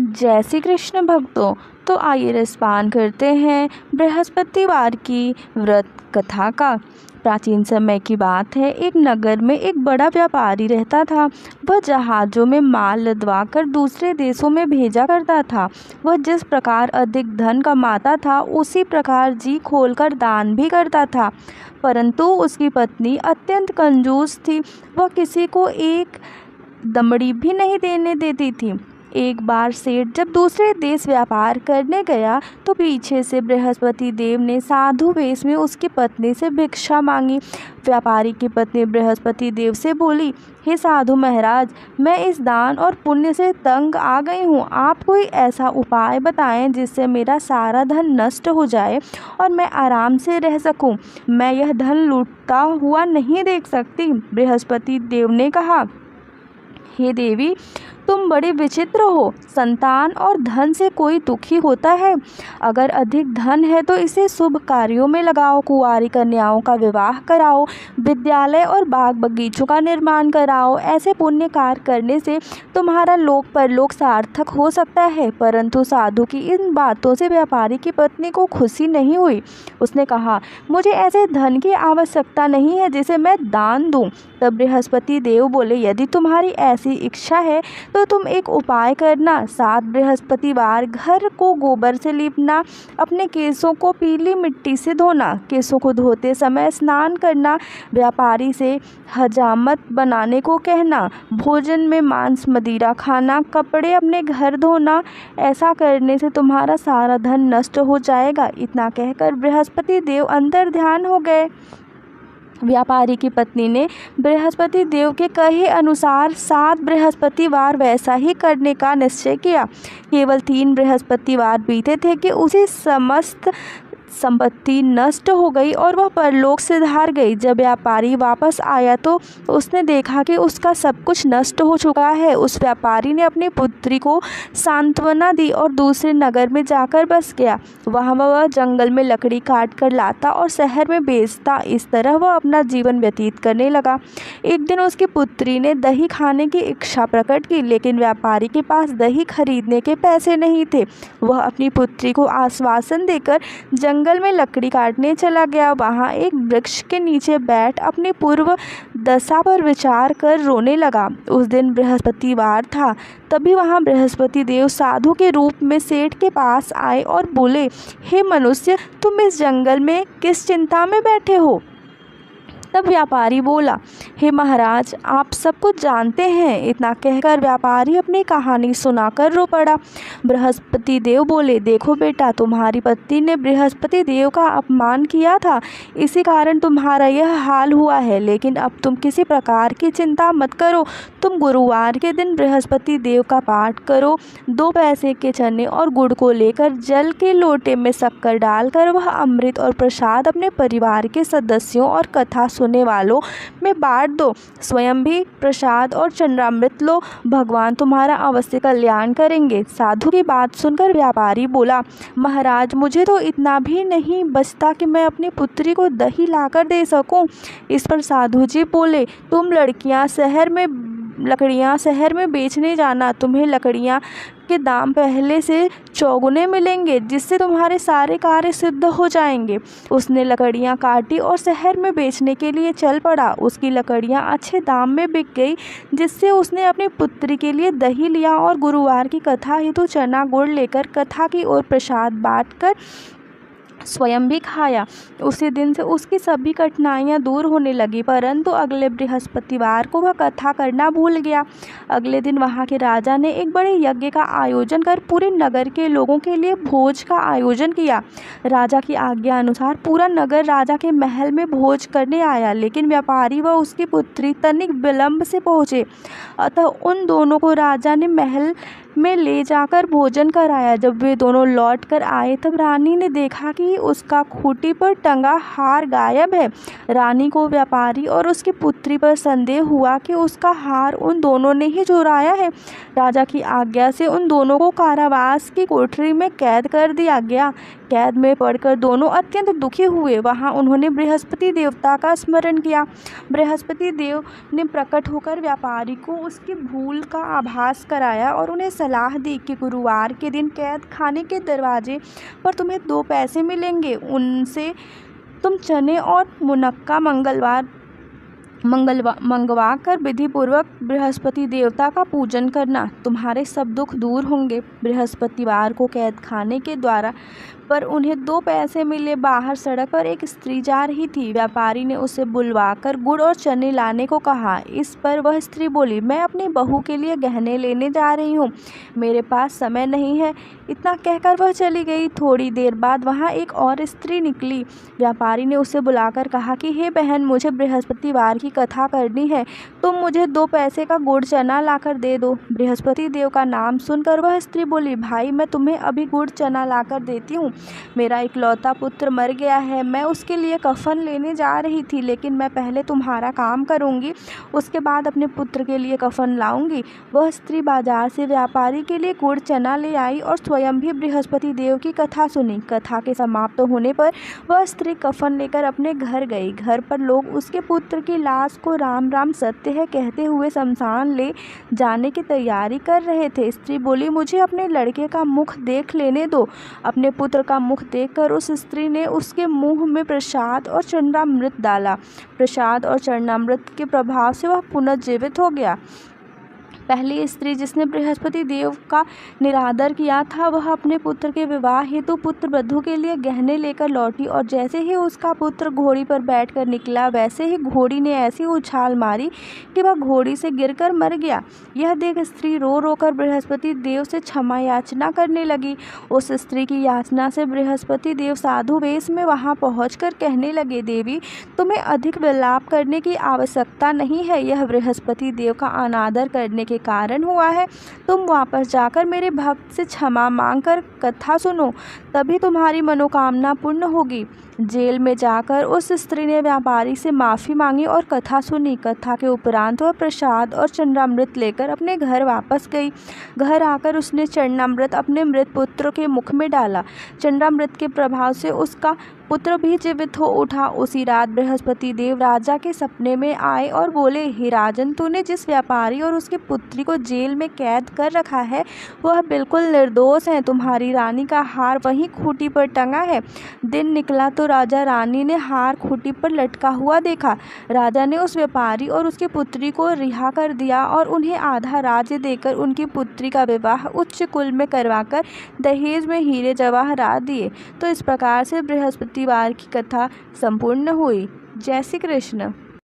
जय श्री कृष्ण भक्तों। तो आइए रसपान करते हैं बृहस्पतिवार की व्रत कथा का। प्राचीन समय की बात है, एक नगर में एक बड़ा व्यापारी रहता था। वह जहाज़ों में माल लदवा कर दूसरे देशों में भेजा करता था। वह जिस प्रकार अधिक धन कमाता था, उसी प्रकार जी खोलकर दान भी करता था। परंतु उसकी पत्नी अत्यंत कंजूस थी। वह किसी को एक दमड़ी भी नहीं देने देती थी। एक बार सेठ जब दूसरे देश व्यापार करने गया तो पीछे से बृहस्पति देव ने साधु वेश में उसकी पत्नी से भिक्षा मांगी। व्यापारी की पत्नी बृहस्पति देव से बोली, हे साधु महाराज, मैं इस दान और पुण्य से तंग आ गई हूँ। आप कोई ऐसा उपाय बताएं जिससे मेरा सारा धन नष्ट हो जाए और मैं आराम से रह सकूं। मैं यह धन लूटता हुआ नहीं देख सकती। बृहस्पति देव ने कहा, हे देवी, तुम बड़ी विचित्र हो। संतान और धन से कोई दुखी होता है? अगर अधिक धन है तो इसे शुभ कार्यों में लगाओ। कुंवारी कन्याओं का विवाह कराओ, विद्यालय और बाग बगीचों का निर्माण कराओ। ऐसे पुण्य कार्य करने से तुम्हारा लोक परलोक सार्थक हो सकता है। परंतु साधु की इन बातों से व्यापारी की पत्नी को खुशी नहीं हुई। उसने कहा, मुझे ऐसे धन की आवश्यकता नहीं है जिसे मैं दान दूं। तब बृहस्पति देव बोले, यदि तुम्हारी ऐसी इच्छा है तो तुम एक उपाय करना। 7 बृहस्पतिवार घर को गोबर से लीपना, अपने केसों को पीली मिट्टी से धोना, केसों को धोते समय स्नान करना, व्यापारी से हजामत बनाने को कहना, भोजन में मांस मदिरा खाना, कपड़े अपने घर धोना। ऐसा करने से तुम्हारा सारा धन नष्ट हो जाएगा। इतना कहकर बृहस्पति देव अंतर ध्यान हो गए। व्यापारी की पत्नी ने बृहस्पति देव के कहे अनुसार 7 बृहस्पतिवार वैसा ही करने का निश्चय किया। केवल 3 बृहस्पतिवार बीते थे कि उसी समस्त संपत्ति नष्ट हो गई और वह परलोक से धार गई। जब व्यापारी वापस आया तो उसने देखा कि उसका सब कुछ नष्ट हो चुका है। उस व्यापारी ने अपनी पुत्री को सांत्वना दी और दूसरे नगर में जाकर बस गया। वहाँ वह जंगल में लकड़ी काट कर लाता और शहर में बेचता। इस तरह वह अपना जीवन व्यतीत करने लगा। एक दिन उसकी पुत्री ने दही खाने की इच्छा प्रकट की, लेकिन व्यापारी के पास दही खरीदने के पैसे नहीं थे। वह अपनी पुत्री को आश्वासन देकर जंगल में लकड़ी काटने चला गया। वहाँ एक वृक्ष के नीचे बैठ अपनी पूर्व दशा पर विचार कर रोने लगा। उस दिन बृहस्पतिवार था। तभी वहाँ बृहस्पति देव साधु के रूप में सेठ के पास आए और बोले, हे मनुष्य, तुम इस जंगल में किस चिंता में बैठे हो? तब व्यापारी बोला, हे महाराज, आप सब कुछ जानते हैं। इतना कहकर व्यापारी अपनी कहानी सुनाकर रो पड़ा। बृहस्पति देव बोले, देखो बेटा, तुम्हारी पत्नी ने बृहस्पति देव का अपमान किया था, इसी कारण तुम्हारा यह हाल हुआ है। लेकिन अब तुम किसी प्रकार की चिंता मत करो। तुम गुरुवार के दिन बृहस्पति देव का पाठ करो। 2 पैसे के चने और गुड़ को लेकर जल के लोटे में शक्कर डालकर वह अमृत और प्रसाद अपने परिवार के सदस्यों और कथा सुनने वालों में बांट दो। स्वयं भी प्रसाद और चंद्रामृत लो। भगवान तुम्हारा अवश्य कल्याण करेंगे। साधु की बात सुनकर व्यापारी बोला, महाराज, मुझे तो इतना भी नहीं बचता कि मैं अपनी पुत्री को दही लाकर दे सकूं। इस पर साधु जी बोले, तुम लकड़ियाँ शहर में बेचने जाना। तुम्हें लकड़ियाँ के दाम पहले से चौगुने मिलेंगे, जिससे तुम्हारे सारे कार्य सिद्ध हो जाएंगे। उसने लकड़ियाँ काटी और शहर में बेचने के लिए चल पड़ा। उसकी लकड़ियाँ अच्छे दाम में बिक गई, जिससे उसने अपनी पुत्री के लिए दही लिया और गुरुवार की कथा हेतु चना गुड़ लेकर कथा की ओर प्रसाद बांटकर स्वयं भी खाया। उसी दिन से उसकी सभी कठिनाइयाँ दूर होने लगी। परंतु अगले बृहस्पतिवार को वह कथा करना भूल गया। अगले दिन वहाँ के राजा ने एक बड़े यज्ञ का आयोजन कर पूरे नगर के लोगों के लिए भोज का आयोजन किया। राजा की आज्ञा अनुसार पूरा नगर राजा के महल में भोज करने आया, लेकिन व्यापारी व उसकी पुत्री तनिक विलंब से पहुँचे। अतः उन दोनों को राजा ने महल में ले जाकर भोजन कराया। जब वे दोनों लौट कर आए तब रानी ने देखा कि उसका खूंटी पर टंगा हार गायब है। रानी को व्यापारी और उसकी पुत्री पर संदेह हुआ कि उसका हार उन दोनों ने ही चुराया है। राजा की आज्ञा से उन दोनों को कारावास की कोठरी में कैद कर दिया गया। कैद में पड़कर दोनों अत्यंत दुखी हुए। वहाँ उन्होंने बृहस्पति देवता का स्मरण किया। बृहस्पति देव ने प्रकट होकर व्यापारी को उसकी भूल का आभास कराया और उन्हें सलाह दी कि गुरुवार के दिन कैद खाने के दरवाजे पर तुम्हें 2 पैसे मिलेंगे, उनसे तुम चने और मुनक्का मंगवा कर विधिपूर्वक बृहस्पति देवता का पूजन करना, तुम्हारे सब दुख दूर होंगे। बृहस्पतिवार को कैद खाने के द्वारा पर उन्हें 2 पैसे मिले। बाहर सड़क पर एक स्त्री जा रही थी। व्यापारी ने उसे बुलवाकर गुड़ और चने लाने को कहा। इस पर वह स्त्री बोली, मैं अपनी बहू के लिए गहने लेने जा रही हूँ, मेरे पास समय नहीं है। इतना कहकर वह चली गई। थोड़ी देर बाद वहाँ एक और स्त्री निकली। व्यापारी ने उसे बुलाकर कहा कि हे बहन, मुझे बृहस्पतिवार की कथा करनी है, तुम मुझे 2 पैसे का गुड़ चना लाकर दे दो। बृहस्पति देव का नाम सुनकर वह स्त्री बोली, भाई मैं तुम्हें अभी गुड़ चना लाकर देती हूँ। मेरा इकलौता पुत्र मर गया है, मैं उसके लिए कफन लेने जा रही थी, लेकिन मैं पहले तुम्हारा काम करूँगी, उसके बाद अपने पुत्र के लिए कफन लाऊंगी। वह स्त्री बाजार से व्यापारी के लिए गुड़ चना ले आई और स्वयं भी बृहस्पति देव की कथा सुनी। कथा के समाप्त होने पर वह स्त्री कफन लेकर अपने घर गई। घर पर लोग उसके पुत्र की लाश को राम राम सत्य है कहते हुए शमशान ले जाने की तैयारी कर रहे थे। स्त्री बोली, मुझे अपने लड़के का मुख देख लेने दो। अपने पुत्र का मुख देखकर उस स्त्री ने उसके मुंह में प्रसाद और चरणामृत डाला। प्रसाद और चरणामृत के प्रभाव से वह पुनर्जीवित हो गया। पहली स्त्री जिसने बृहस्पति देव का निरादर किया था, वह अपने पुत्र के विवाह हेतु पुत्र वधू के लिए गहने लेकर लौटी और जैसे ही उसका पुत्र घोड़ी पर बैठकर निकला, वैसे ही घोड़ी ने ऐसी उछाल मारी कि वह घोड़ी से गिरकर मर गया। यह देख स्त्री रो रो कर बृहस्पति देव से क्षमा याचना करने लगी। उस स्त्री की याचना से बृहस्पति देव साधु वेश में वहां पहुंचकर कहने लगे, देवी तुम्हें अधिक विलाप करने की आवश्यकता नहीं है, यह बृहस्पति देव का अनादर करने के कारण हुआ है। तुम वापस जाकर मेरे भक्त से क्षमा मांगकर कथा सुनो, तभी तुम्हारी मनोकामना पूर्ण होगी। जेल में जाकर उस स्त्री ने व्यापारी से माफ़ी मांगी और कथा सुनी। कथा के उपरांत वह प्रसाद और चरणामृत लेकर अपने घर वापस गई। घर आकर उसने चरणामृत अपने मृत पुत्र के मुख में डाला। चरणामृत के प्रभाव से उसका पुत्र भी जीवित हो उठा। उसी रात बृहस्पति देव राजा के सपने में आए और बोले, हे राजन, तूने जिस व्यापारी और उसकी पुत्री को जेल में कैद कर रखा है वह बिल्कुल निर्दोष है। तुम्हारी रानी का हार वहीं खूंटी पर टंगा है। दिन निकला तो राजा रानी ने हार खूंटी पर लटका हुआ देखा। राजा ने उस व्यापारी और उसकी पुत्री को रिहा कर दिया और उन्हें आधा राज्य देकर उनकी पुत्री का विवाह उच्च कुल में करवाकर दहेज में हीरे जवाहरात दिए। तो इस प्रकार से बृहस्पतिवार की कथा संपूर्ण हुई। जय श्री कृष्ण।